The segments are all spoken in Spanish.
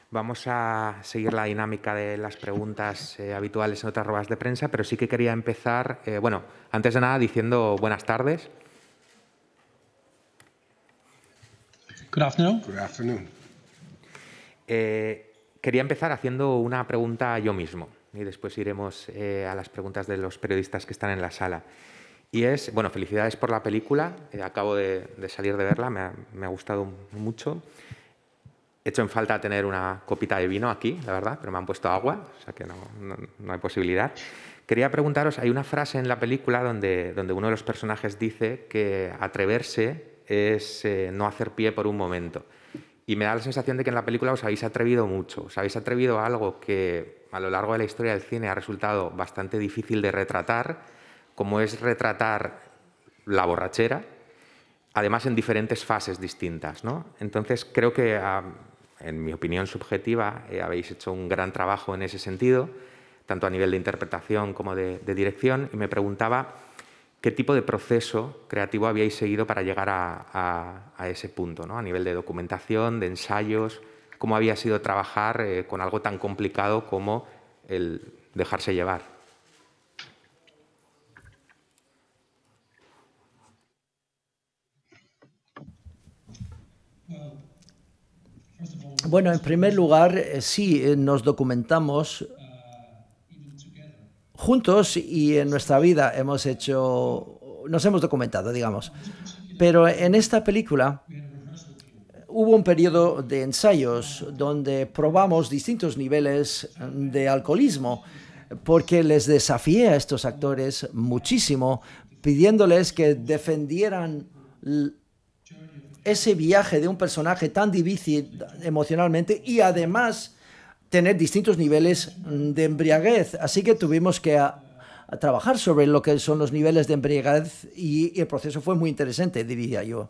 Vamos a seguir la dinámica de las preguntas habituales en otras ruedas de prensa, pero sí que quería empezar, bueno, antes de nada diciendo buenas tardes. Good afternoon. Good afternoon. Quería empezar haciendo una pregunta yo mismo y después iremos a las preguntas de los periodistas que están en la sala. Y es, bueno, felicidades por la película, acabo de salir de verla, me ha gustado mucho. He hecho en falta tener una copita de vino aquí, la verdad, pero me han puesto agua, o sea que no hay posibilidad. Quería preguntaros, hay una frase en la película donde uno de los personajes dice que atreverse es no hacer pie por un momento. Y me da la sensación de que en la película os habéis atrevido mucho, os habéis atrevido a algo que a lo largo de la historia del cine ha resultado bastante difícil de retratar, como es retratar la borrachera, además en diferentes fases distintas, ¿no? Entonces creo que, en mi opinión subjetiva, habéis hecho un gran trabajo en ese sentido, tanto a nivel de interpretación como de dirección, y me preguntaba qué tipo de proceso creativo habíais seguido para llegar a ese punto, ¿no? A nivel de documentación, de ensayos, cómo había sido trabajar con algo tan complicado como el dejarse llevar. Bueno, en primer lugar, sí, nos documentamos juntos y en nuestra vida nos hemos documentado, digamos. Pero en esta película hubo un periodo de ensayos donde probamos distintos niveles de alcoholismo, porque les desafié a estos actores muchísimo, pidiéndoles que defendieran ese viaje de un personaje tan difícil emocionalmente y además tener distintos niveles de embriaguez. Así que tuvimos que trabajar sobre lo que son los niveles de embriaguez y el proceso fue muy interesante, diría yo.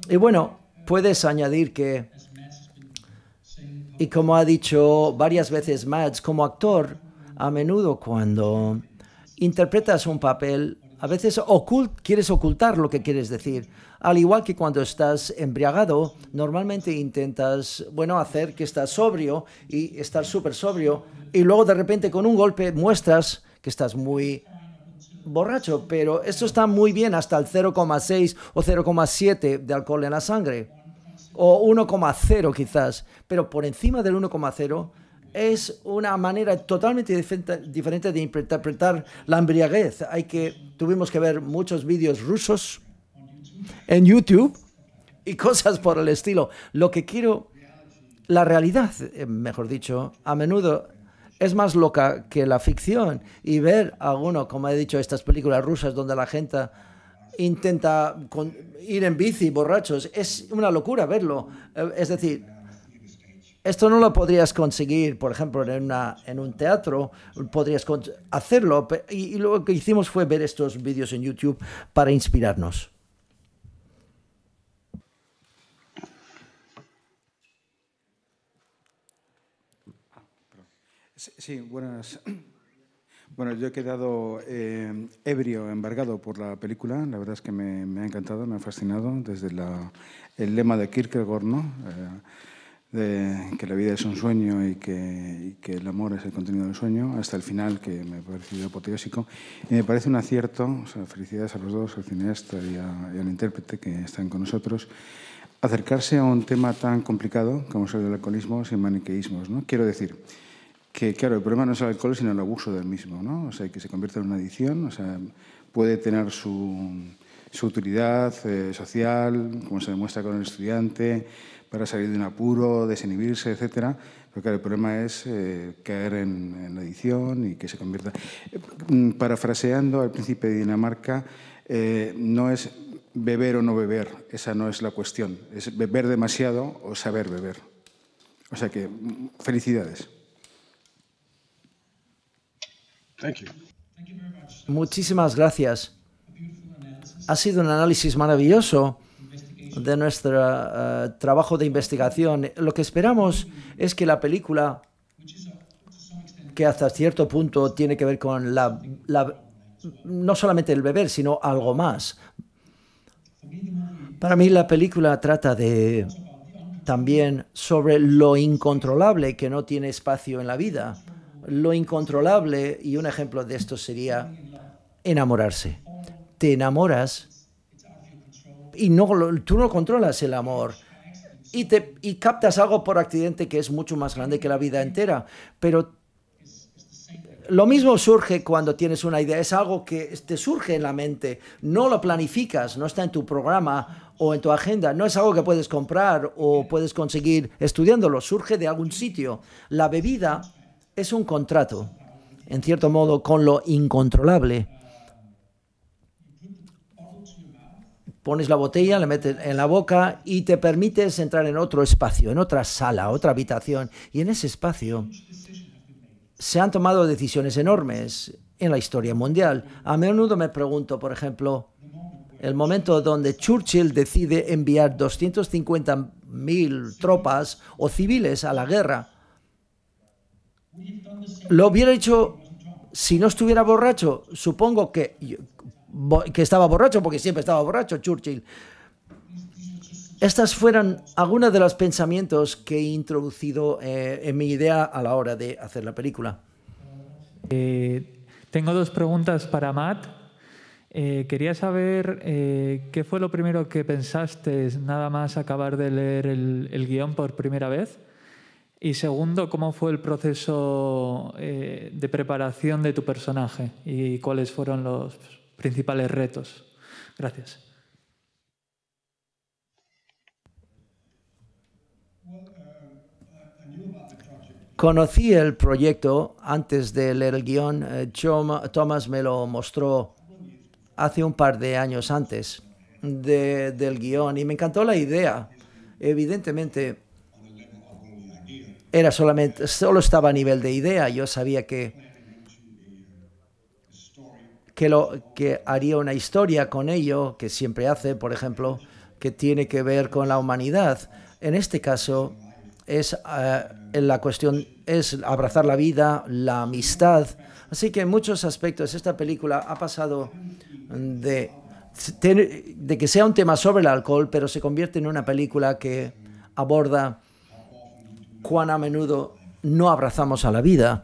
Y bueno, puedes añadir que, y como ha dicho varias veces Mads, como actor, a menudo cuando interpretas un papel, a veces quieres ocultar lo que quieres decir. Al igual que cuando estás embriagado, normalmente intentas, bueno, hacer que estás sobrio y estar súper sobrio, y luego de repente con un golpe muestras que estás muy borracho, pero esto está muy bien hasta el 0,6 o 0,7 de alcohol en la sangre, o 1,0 quizás, pero por encima del 1,0 es una manera totalmente diferente de interpretar la embriaguez. Tuvimos que ver muchos vídeos rusos en YouTube y cosas por el estilo. La realidad, mejor dicho, a menudo es más loca que la ficción, y ver como he dicho, estas películas rusas donde la gente intenta ir en bici borrachos, es una locura verlo. Es decir, esto no lo podrías conseguir, por ejemplo, en un teatro, podrías hacerlo, y lo que hicimos fue ver estos vídeos en YouTube para inspirarnos. Sí, buenas. Bueno, yo he quedado ebrio, embargado por la película. La verdad es que me ha encantado, me ha fascinado, desde el lema de Kierkegaard, ¿no? De que la vida es un sueño y que el amor es el contenido del sueño, hasta el final, que me ha parecido apoteósico. Y me parece un acierto, o sea, felicidades a los dos, al cineasta y al intérprete que están con nosotros, acercarse a un tema tan complicado como es el del alcoholismo sin maniqueísmos, ¿no? Quiero decir que, claro, el problema no es el alcohol, sino el abuso del mismo, ¿no? O sea, que se convierte en una adicción, o sea, puede tener su utilidad social, como se demuestra con el estudiante, para salir de un apuro, desinhibirse, etcétera. Pero claro, el problema es caer en la adicción y que se convierta... Parafraseando al príncipe de Dinamarca, no es beber o no beber, esa no es la cuestión, es beber demasiado o saber beber. O sea que, felicidades. Muchísimas gracias. Ha sido un análisis maravilloso de nuestro trabajo de investigación. Lo que esperamos es que la película que hasta cierto punto tiene que ver con no solamente el beber, sino algo más. Para mí la película trata también sobre lo incontrolable que no tiene espacio en la vida. Lo incontrolable, y un ejemplo de esto sería enamorarse. Te enamoras y tú no controlas el amor. Y captas algo por accidente que es mucho más grande que la vida entera. Pero lo mismo surge cuando tienes una idea. Es algo que te surge en la mente. No lo planificas, no está en tu programa o en tu agenda. No es algo que puedes comprar o puedes conseguir estudiándolo. Surge de algún sitio. La bebida es un contrato, en cierto modo, con lo incontrolable. Pones la botella, la metes en la boca y te permites entrar en otro espacio, en otra sala, otra habitación. Y en ese espacio se han tomado decisiones enormes en la historia mundial. A menudo me pregunto, por ejemplo, el momento donde Churchill decide enviar 250.000 tropas o civiles a la guerra. ¿Lo hubiera hecho si no estuviera borracho? Supongo que estaba borracho, porque siempre estaba borracho Churchill. Estas fueron algunos de los pensamientos que he introducido en mi idea a la hora de hacer la película. Tengo dos preguntas para Matt. Quería saber qué fue lo primero que pensaste nada más acabar de leer el guión por primera vez. Y segundo, ¿cómo fue el proceso de preparación de tu personaje y cuáles fueron los principales retos? Gracias. Conocí el proyecto antes de leer el guión. Thomas me lo mostró hace un par de años antes del guión y me encantó la idea. Evidentemente, solo estaba a nivel de idea. Yo sabía que haría una historia con ello, que siempre hace, por ejemplo, que tiene que ver con la humanidad. En este caso, la cuestión es abrazar la vida, la amistad. Así que en muchos aspectos esta película ha pasado de que sea un tema sobre el alcohol, pero se convierte en una película que aborda cuán a menudo no abrazamos a la vida.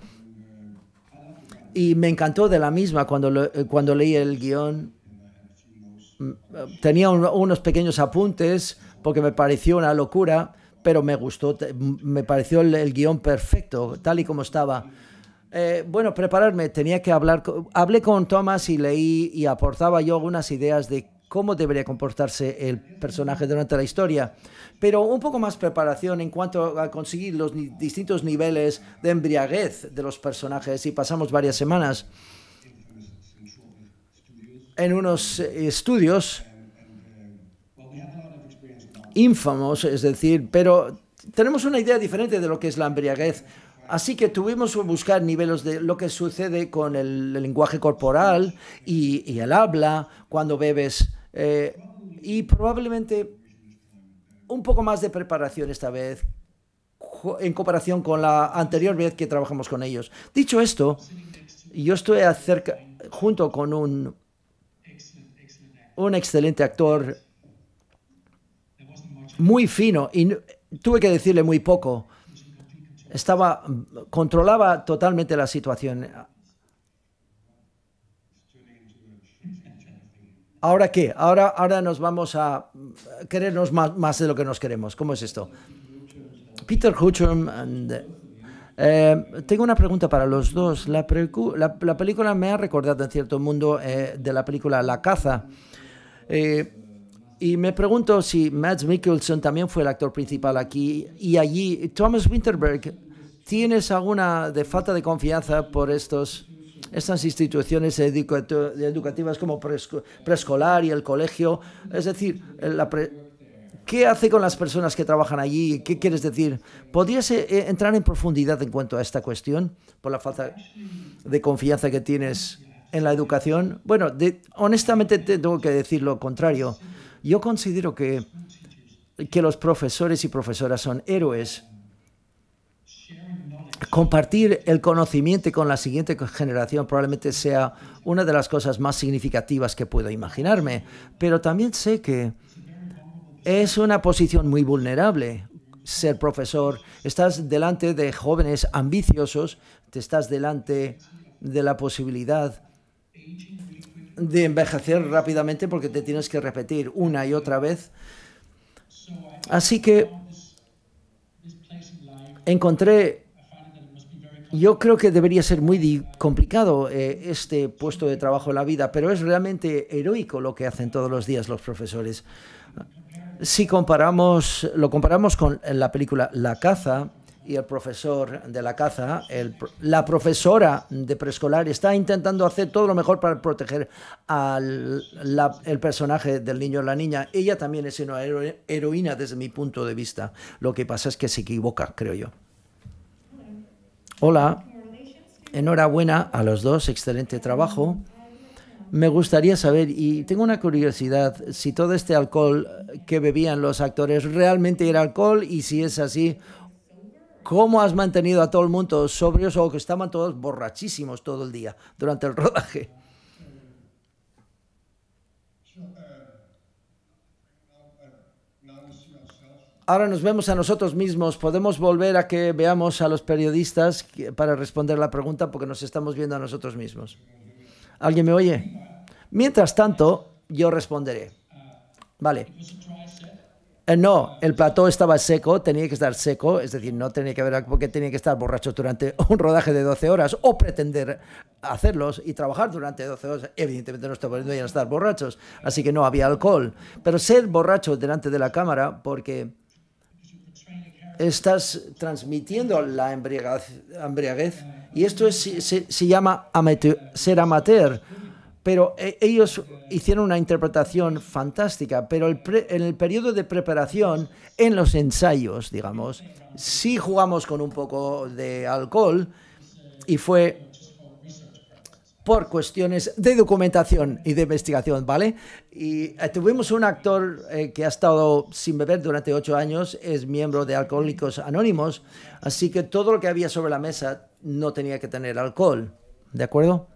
Y me encantó de la misma cuando leí el guión. Tenía unos pequeños apuntes porque me pareció una locura, pero me gustó, me pareció el guión perfecto, tal y como estaba. Prepararme, tenía que hablé con Thomas y leí y aportaba yo algunas ideas de cómo debería comportarse el personaje durante la historia, pero un poco más preparación en cuanto a conseguir los distintos niveles de embriaguez de los personajes, y pasamos varias semanas en unos estudios ínfamos, es decir, pero tenemos una idea diferente de lo que es la embriaguez. Así que tuvimos que buscar niveles de lo que sucede con el lenguaje corporal y el habla cuando bebes. Y probablemente un poco más de preparación esta vez en comparación con la anterior vez que trabajamos con ellos. Dicho esto, yo estoy junto con un excelente actor muy fino, y tuve que decirle muy poco. Controlaba totalmente la situación. ¿Ahora qué? Ahora nos vamos a querernos más de lo que nos queremos. ¿Cómo es esto? Peter Hutchum. Tengo una pregunta para los dos. La película me ha recordado en cierto modo de la película La caza. Y me pregunto si Mads Mikkelsen también fue el actor principal aquí y allí. Thomas Winterberg, ¿tienes alguna falta de confianza por estas instituciones educativas como preescolar y el colegio? Es decir, ¿qué hace con las personas que trabajan allí? ¿Qué quieres decir? ¿Podrías entrar en profundidad en cuanto a esta cuestión por la falta de confianza que tienes en la educación? Bueno, honestamente tengo que decir lo contrario. Yo considero que los profesores y profesoras son héroes compartir el conocimiento con la siguiente generación probablemente sea una de las cosas más significativas que puedo imaginarme, pero también sé que es una posición muy vulnerable ser profesor. Estás delante de jóvenes ambiciosos, te estás delante de la posibilidad de envejecer rápidamente porque te tienes que repetir una y otra vez. Así que yo creo que debería ser muy complicado este puesto de trabajo en la vida, pero es realmente heroico lo que hacen todos los días los profesores. Si lo comparamos con la película La caza y el profesor de la caza, la profesora de preescolar está intentando hacer todo lo mejor para proteger el personaje del niño o la niña. Ella también es una heroína desde mi punto de vista. Lo que pasa es que se equivoca, creo yo. Hola, enhorabuena a los dos, excelente trabajo. Me gustaría saber, y tengo una curiosidad, si todo este alcohol que bebían los actores realmente era alcohol, y si es así, ¿cómo has mantenido a todo el mundo sobrios o que estaban todos borrachísimos todo el día durante el rodaje? Ahora nos vemos a nosotros mismos. Podemos volver a que veamos a los periodistas para responder la pregunta porque nos estamos viendo a nosotros mismos. ¿Alguien me oye? Mientras tanto, yo responderé. Vale. No, el plató estaba seco, tenía que estar seco, es decir, no tenía que haber, porque tenía que estar borrachos durante un rodaje de 12 horas o pretender hacerlos y trabajar durante 12 horas. Evidentemente no podían estar borrachos, así que no había alcohol. Pero ser borracho delante de la cámara porque estás transmitiendo la embriaguez y esto se llama ser amateur. Pero ellos hicieron una interpretación fantástica, pero en el periodo de preparación, en los ensayos, digamos, sí jugamos con un poco de alcohol y fue por cuestiones de documentación y de investigación, ¿vale? Y tuvimos un actor que ha estado sin beber durante 8 años, es miembro de Alcohólicos Anónimos, así que todo lo que había sobre la mesa no tenía que tener alcohol, ¿de acuerdo?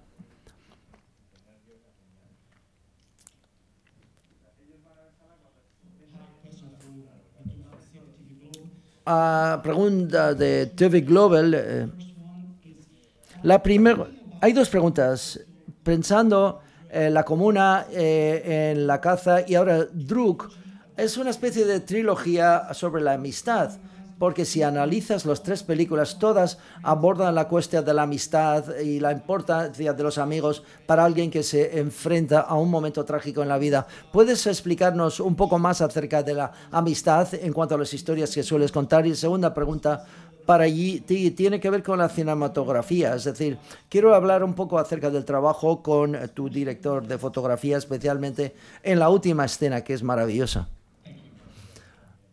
Pregunta de TV Global. Hay dos preguntas. Pensando en la comuna, en la caza y ahora Druk, es una especie de trilogía sobre la amistad. Porque si analizas las 3 películas, todas abordan la cuestión de la amistad y la importancia de los amigos para alguien que se enfrenta a un momento trágico en la vida. ¿Puedes explicarnos un poco más acerca de la amistad en cuanto a las historias que sueles contar? Y segunda pregunta para ti tiene que ver con la cinematografía. Es decir, quiero hablar un poco acerca del trabajo con tu director de fotografía, especialmente en la última escena, que es maravillosa.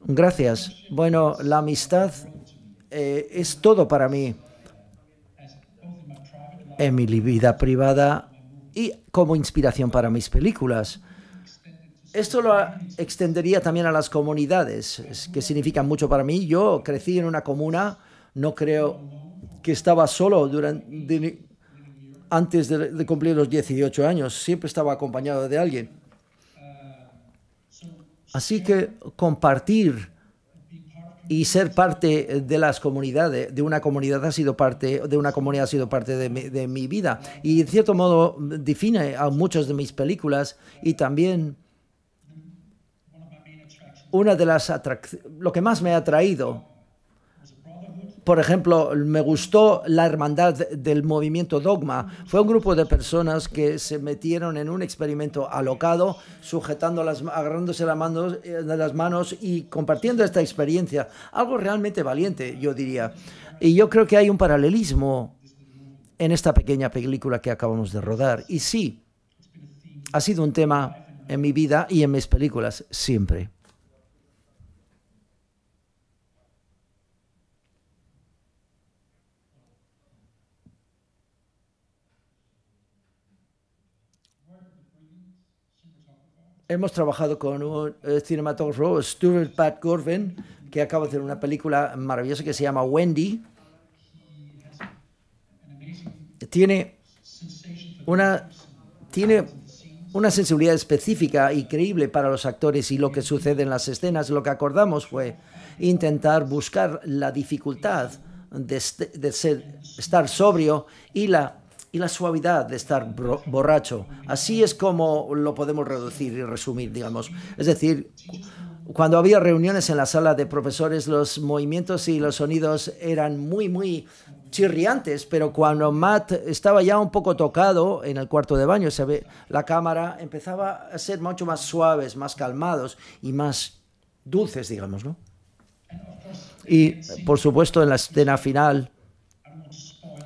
Gracias. Bueno, la amistad es todo para mí en mi vida privada y como inspiración para mis películas. Esto lo extendería también a las comunidades, que significan mucho para mí. Yo crecí en una comuna, no creo que estaba solo antes de cumplir los 18 años, siempre estaba acompañado de alguien. Así que compartir y ser parte de las comunidades, de una comunidad ha sido parte de mi vida. Y en cierto modo define a muchas de mis películas y también una de las lo que más me ha atraído. Por ejemplo, me gustó la hermandad del movimiento Dogma. Fue un grupo de personas que se metieron en un experimento alocado, agarrándose las manos y compartiendo esta experiencia. Algo realmente valiente, yo diría. Y yo creo que hay un paralelismo en esta pequeña película que acabamos de rodar. Y sí, ha sido un tema en mi vida y en mis películas siempre. Hemos trabajado con un cinematógrafo, Stuart Pat Gorvin, que acaba de hacer una película maravillosa que se llama Wendy. tiene una sensibilidad específica y creíble para los actores y lo que sucede en las escenas. Lo que acordamos fue intentar buscar la dificultad de estar sobrio y la suavidad de estar borracho. Así es como lo podemos reducir y resumir, digamos. Es decir, cuando había reuniones en la sala de profesores, los movimientos y los sonidos eran muy chirriantes, pero cuando Matt estaba ya un poco tocado en el cuarto de baño, la cámara empezaba a ser mucho más suaves, más calmados y más dulces, digamos, ¿no? Y, por supuesto, en la escena final,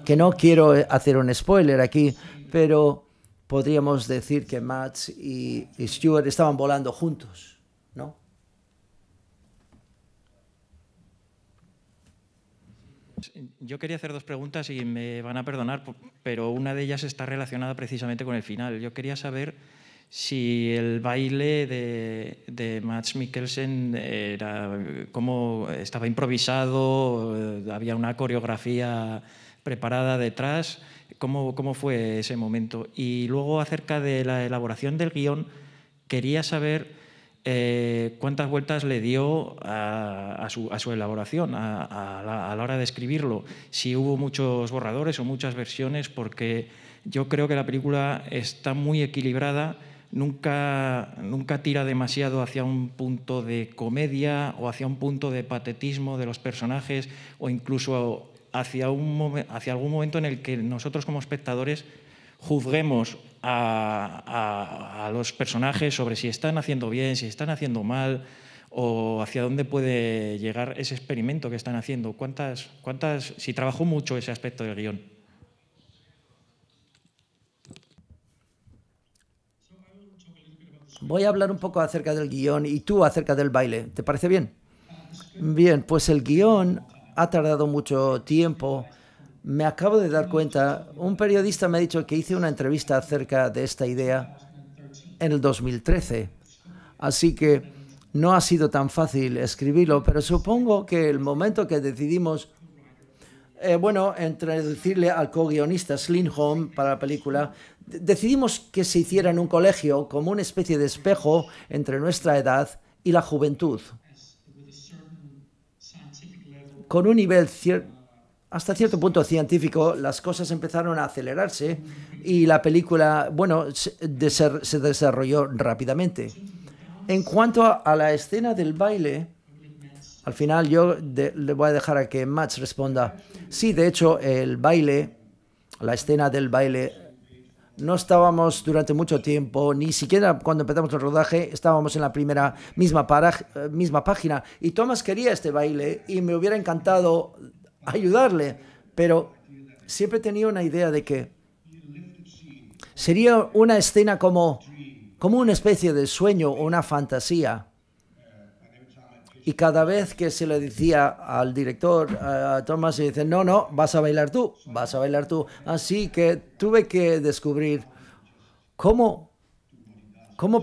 que no quiero hacer un spoiler aquí, pero podríamos decir que Matt y Stuart estaban volando juntos, ¿no? Yo quería hacer dos preguntas y me van a perdonar, pero una de ellas está relacionada precisamente con el final. Yo quería saber si el baile de Mads Mikkelsen cómo estaba improvisado, había una coreografía preparada detrás, cómo fue ese momento. Y luego, acerca de la elaboración del guión, quería saber cuántas vueltas le dio a su elaboración, a la hora de escribirlo, si hubo muchos borradores o muchas versiones, porque yo creo que la película está muy equilibrada, nunca nunca tira demasiado hacia un punto de comedia o hacia un punto de patetismo de los personajes, o incluso hacia algún momento en el que nosotros como espectadores juzguemos a los personajes sobre si están haciendo bien, si están haciendo mal, o hacia dónde puede llegar ese experimento que están haciendo. Si trabajó mucho ese aspecto del guión. Voy a hablar un poco acerca del guión y tú acerca del baile. ¿Te parece bien? Bien, pues el guión ha tardado mucho tiempo. Me acabo de dar cuenta, un periodista me ha dicho que hice una entrevista acerca de esta idea en el 2013. Así que no ha sido tan fácil escribirlo, pero supongo que el momento que decidimos, introducirle al co-guionista Lindholm para la película, decidimos que se hiciera en un colegio como una especie de espejo entre nuestra edad y la juventud. Con un nivel hasta cierto punto científico, las cosas empezaron a acelerarse y la película, se desarrolló rápidamente. En cuanto a la escena del baile, al final yo le voy a dejar a que Mads responda. Sí, de hecho, la escena del baile, no estábamos durante mucho tiempo, ni siquiera cuando empezamos el rodaje, estábamos en la misma página. Y Thomas quería este baile y me hubiera encantado ayudarle, pero siempre tenía una idea de que sería una escena como una especie de sueño o una fantasía. Y cada vez que se le decía al director, a Thomas, se dice, no, vas a bailar tú. Así que tuve que descubrir cómo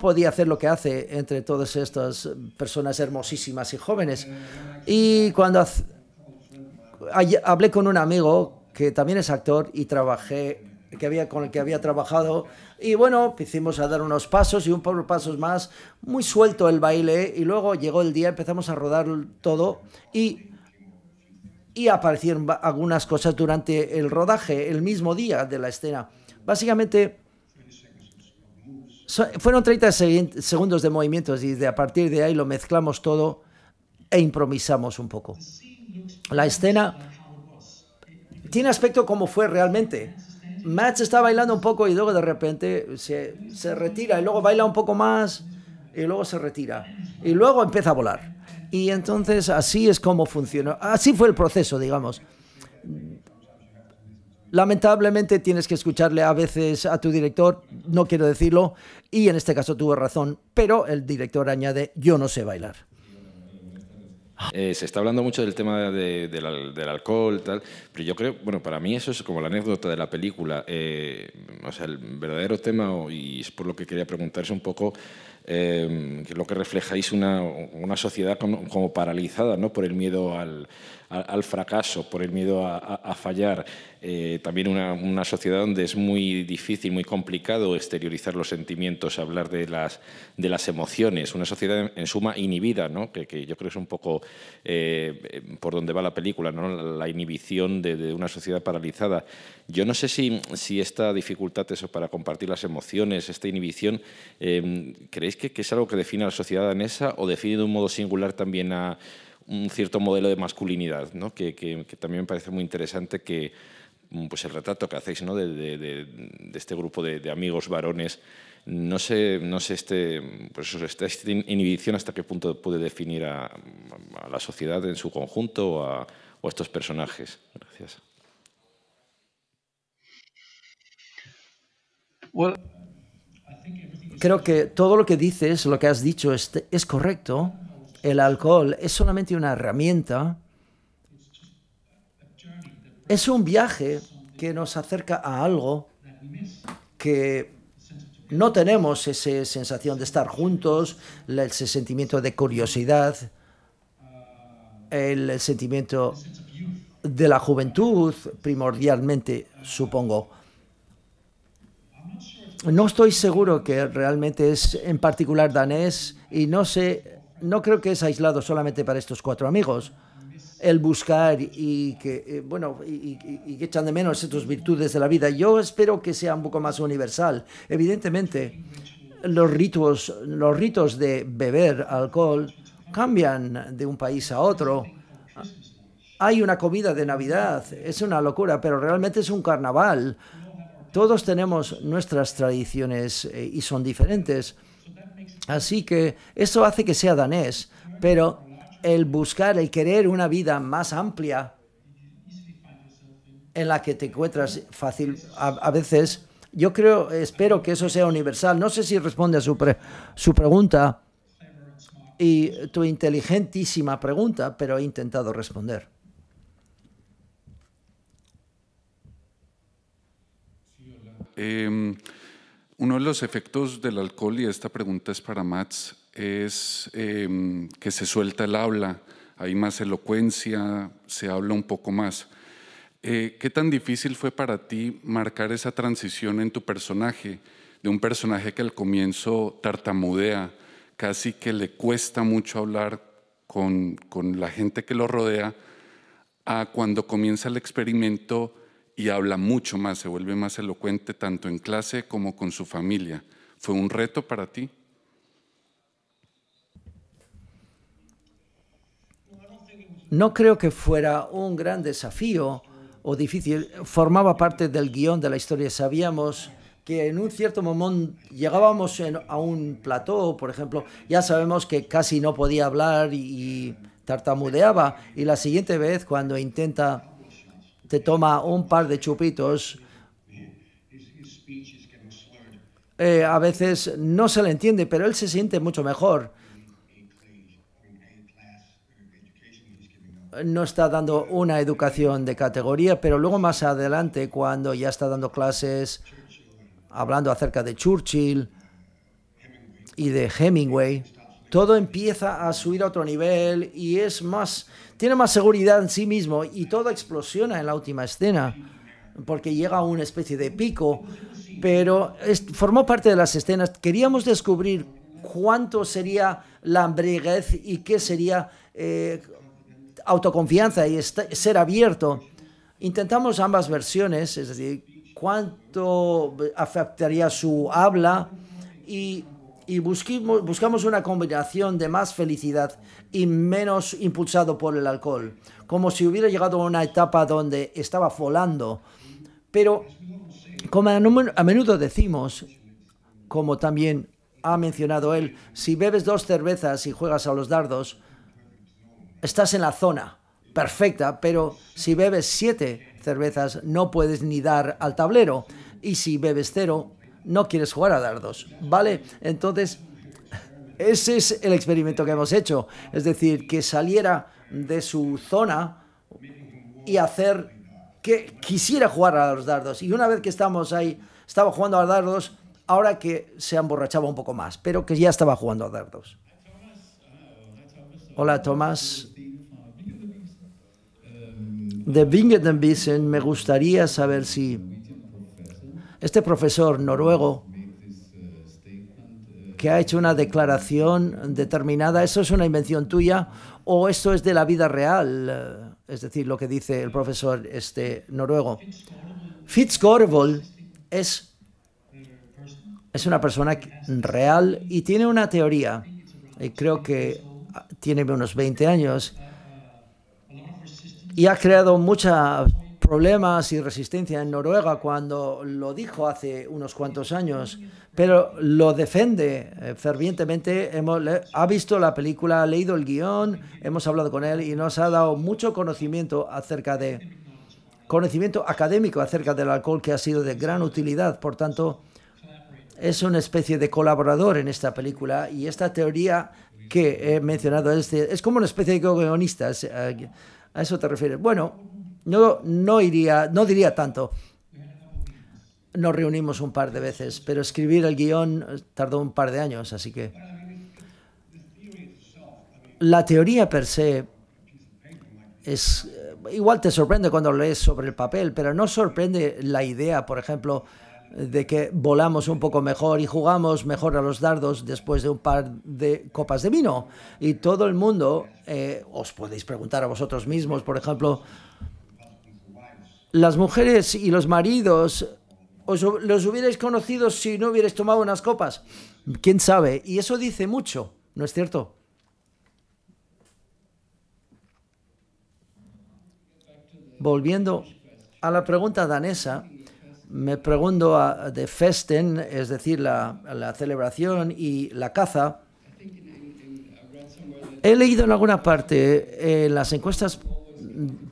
podía hacer lo que hace entre todas estas personas hermosísimas y jóvenes. Y cuando hablé con un amigo que también es actor y con el que había trabajado, y hicimos a dar unos pasos y un par de pasos más, muy suelto el baile, y luego llegó el día, empezamos a rodar todo y aparecieron algunas cosas durante el rodaje, el mismo día de la escena. Básicamente fueron 30 segundos de movimientos y a partir de ahí lo mezclamos todo e improvisamos un poco. La escena tiene aspecto como fue realmente. Mads está bailando un poco y luego de repente se retira y luego baila un poco más y luego se retira y luego empieza a volar. Y entonces así es como funcionó. Así fue el proceso, digamos. Lamentablemente tienes que escucharle a veces a tu director, no quiero decirlo, y en este caso tuvo razón, pero el director añade, yo no sé bailar. Se está hablando mucho del tema del alcohol, tal, pero yo creo, para mí eso es como la anécdota de la película. El verdadero tema, y es por lo que quería preguntarse un poco, que lo que reflejáis una sociedad como paralizada, ¿no? Por el miedo al fracaso, por el miedo a fallar. También una sociedad donde es muy difícil, muy complicado exteriorizar los sentimientos, hablar de las emociones. Una sociedad, en suma, inhibida, ¿no? Que yo creo que es un poco por donde va la película, ¿no? La inhibición de una sociedad paralizada. Yo no sé si esta dificultad para compartir las emociones, esta inhibición, ¿creéis que es algo que define a la sociedad danesa o define de un modo singular también a un cierto modelo de masculinidad, ¿no? Que también me parece muy interesante que pues el retrato que hacéis, ¿no? de este grupo de amigos varones, no sé esta inhibición hasta qué punto puede definir a la sociedad en su conjunto o a estos personajes. Gracias. Creo que todo lo que dices, lo que has dicho, es correcto. El alcohol es solamente una herramienta. Es un viaje que nos acerca a algo que no tenemos, esa sensación de estar juntos, ese sentimiento de curiosidad, el sentimiento de la juventud, primordialmente, supongo. No estoy seguro que realmente es en particular danés y no creo que es aislado solamente para estos 4 amigos. El buscar y que echan de menos estas virtudes de la vida. Yo espero que sea un poco más universal. Evidentemente, los ritos de beber alcohol cambian de un país a otro. Hay una comida de Navidad, es una locura, pero realmente es un carnaval. Todos tenemos nuestras tradiciones y son diferentes. Así que eso hace que sea danés, pero el buscar, el querer una vida más amplia en la que te encuentras fácil a veces, yo espero que eso sea universal. No sé si responde a su pregunta y tu inteligentísima pregunta, pero he intentado responder. Uno de los efectos del alcohol, y esta pregunta es para Mads, es que se suelta el habla, hay más elocuencia, se habla un poco más. ¿Qué tan difícil fue para ti marcar esa transición en tu personaje, de un personaje que al comienzo tartamudea, casi que le cuesta mucho hablar con la gente que lo rodea, a cuando comienza el experimento y habla mucho más, se vuelve más elocuente tanto en clase como con su familia? ¿Fue un reto para ti? No creo que fuera un gran desafío o difícil. Formaba parte del guión de la historia. Sabíamos que en un cierto momento llegábamos a un plató, por ejemplo, ya sabemos que casi no podía hablar y tartamudeaba. Y la siguiente vez, cuando te toma un par de chupitos, a veces no se le entiende, pero él se siente mucho mejor. No está dando una educación de categoría, pero luego más adelante, cuando ya está dando clases, hablando acerca de Churchill y de Hemingway, todo empieza a subir a otro nivel y tiene más seguridad en sí mismo, y todo explosiona en la última escena, porque llega a una especie de pico, pero formó parte de las escenas. Queríamos descubrir cuánto sería la embriaguez y qué sería autoconfianza y ser abierto. Intentamos ambas versiones, es decir, cuánto afectaría su habla y buscamos una combinación de más felicidad y menos impulsado por el alcohol, como si hubiera llegado a una etapa donde estaba volando. Pero como a menudo decimos, como también ha mencionado él, si bebes 2 cervezas y juegas a los dardos, estás en la zona perfecta, pero si bebes 7 cervezas no puedes ni dar al tablero, y si bebes 0 no quieres jugar a dardos, ¿vale? Entonces, ese es el experimento que hemos hecho, es decir, que saliera de su zona y hacer que quisiera jugar a los dardos. Y una vez que estamos ahí, estaba jugando a dardos, ahora que se emborrachaba un poco más, pero que ya estaba jugando a dardos. Hola, Tomás. De Vingedenbisen me gustaría saber si este profesor noruego que ha hecho una declaración determinada, ¿eso es una invención tuya o esto es de la vida real? Es decir, lo que dice el profesor noruego. Fitz Gorvold es una persona real y tiene una teoría, y creo que tiene unos 20 años, y ha creado muchos problemas y resistencia en Noruega cuando lo dijo hace unos cuantos años, pero lo defiende fervientemente. Ha visto la película, ha leído el guión, hemos hablado con él y nos ha dado mucho conocimiento académico acerca del alcohol, que ha sido de gran utilidad. Por tanto, es una especie de colaborador en esta película, y esta teoría que he mencionado es como una especie de guionista. ¿A eso te refieres? Bueno, no diría tanto. Nos reunimos un par de veces, pero escribir el guión tardó un par de años, así que la teoría per se es igual, te sorprende cuando lo lees sobre el papel, pero no sorprende la idea, por ejemplo, de que volamos un poco mejor y jugamos mejor a los dardos después de un par de copas de vino. Y todo el mundo, os podéis preguntar a vosotros mismos, por ejemplo, las mujeres y los maridos, ¿los hubierais conocido si no hubierais tomado unas copas? ¿Quién sabe? Y eso dice mucho, ¿no es cierto? Volviendo a la pregunta danesa, me pregunto de festen, es decir, la celebración y la caza. He leído en alguna parte, en las encuestas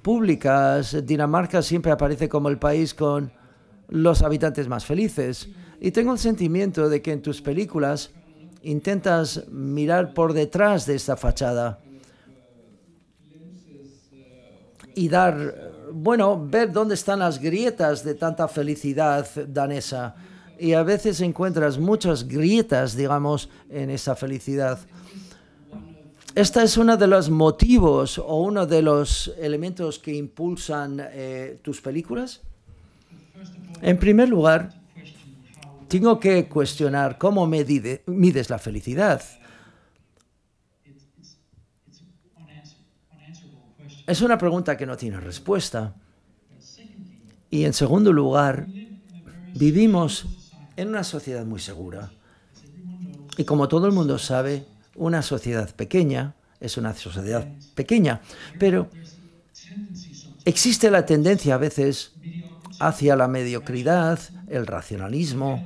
públicas, Dinamarca siempre aparece como el país con los habitantes más felices. Y tengo el sentimiento de que en tus películas intentas mirar por detrás de esta fachada y ver dónde están las grietas de tanta felicidad danesa. Y a veces encuentras muchas grietas, digamos, en esa felicidad. ¿Esta es uno de los motivos o uno de los elementos que impulsan tus películas? En primer lugar, tengo que cuestionar cómo mides la felicidad. Es una pregunta que no tiene respuesta. Y en segundo lugar, vivimos en una sociedad muy segura. Y como todo el mundo sabe, una sociedad pequeña es una sociedad pequeña, pero existe la tendencia a veces hacia la mediocridad, el racionalismo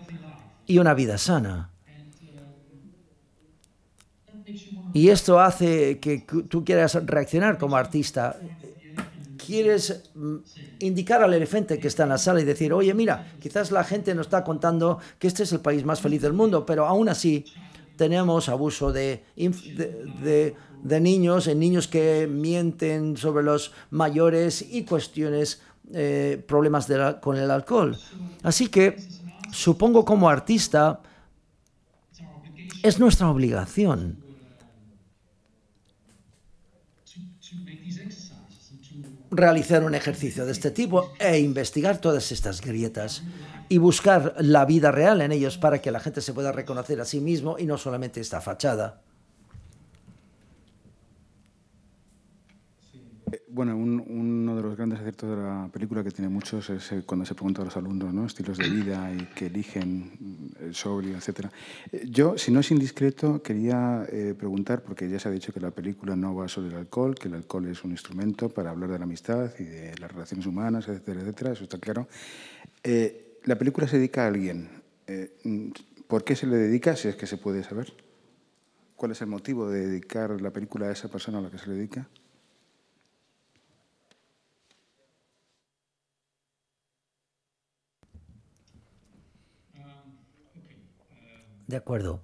y una vida sana. Y esto hace que tú quieras reaccionar como artista. Quieres indicar al elefante que está en la sala y decir, oye, mira, quizás la gente nos está contando que este es el país más feliz del mundo, pero aún así tenemos abuso de niños, en niños que mienten sobre los mayores y cuestiones, problemas con el alcohol. Así que supongo como artista es nuestra obligación realizar un ejercicio de este tipo e investigar todas estas grietas y buscar la vida real en ellos para que la gente se pueda reconocer a sí mismo y no solamente esta fachada. Bueno, uno de los grandes aciertos de la película, que tiene muchos, es cuando se pregunta a los alumnos, ¿no?, estilos de vida y que eligen el sobrio, etc. Yo, si no es indiscreto, quería preguntar, porque ya se ha dicho que la película no va sobre el alcohol, que el alcohol es un instrumento para hablar de la amistad y de las relaciones humanas, etcétera, etcétera, eso está claro. La película se dedica a alguien. ¿Por qué se le dedica, si es que se puede saber? ¿Cuál es el motivo de dedicar la película a esa persona a la que se le dedica? De acuerdo.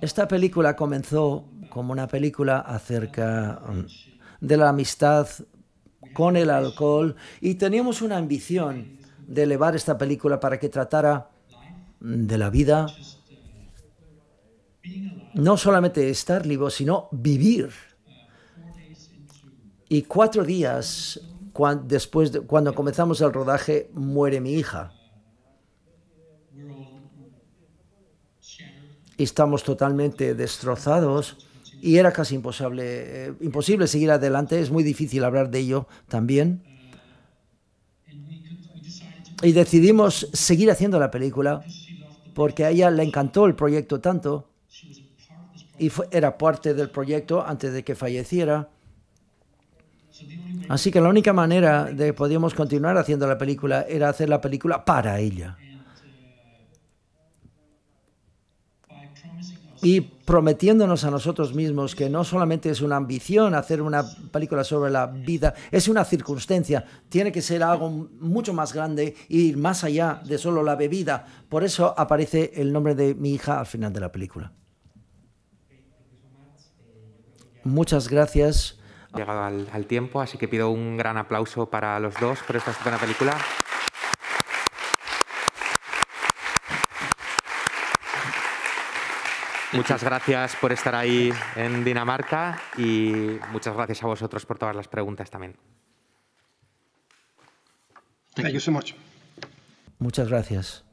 Esta película comenzó como una película acerca de la amistad con el alcohol y teníamos una ambición de elevar esta película para que tratara de la vida, no solamente estar vivo, sino vivir. Y 4 días después de cuando comenzamos el rodaje, muere mi hija. Estamos totalmente destrozados y era casi imposible seguir adelante. Es muy difícil hablar de ello también. Y decidimos seguir haciendo la película porque a ella le encantó el proyecto tanto y era parte del proyecto antes de que falleciera. Así que la única manera de que podíamos continuar haciendo la película era hacer la película para ella. Y prometiéndonos a nosotros mismos que no solamente es una ambición hacer una película sobre la vida, es una circunstancia, tiene que ser algo mucho más grande e ir más allá de solo la bebida. Por eso aparece el nombre de mi hija al final de la película. Muchas gracias. Llegado al tiempo, así que pido un gran aplauso para los dos por esta estupenda película. Muchas gracias por estar ahí en Dinamarca y muchas gracias a vosotros por todas las preguntas también. Thank you so much. Muchas gracias.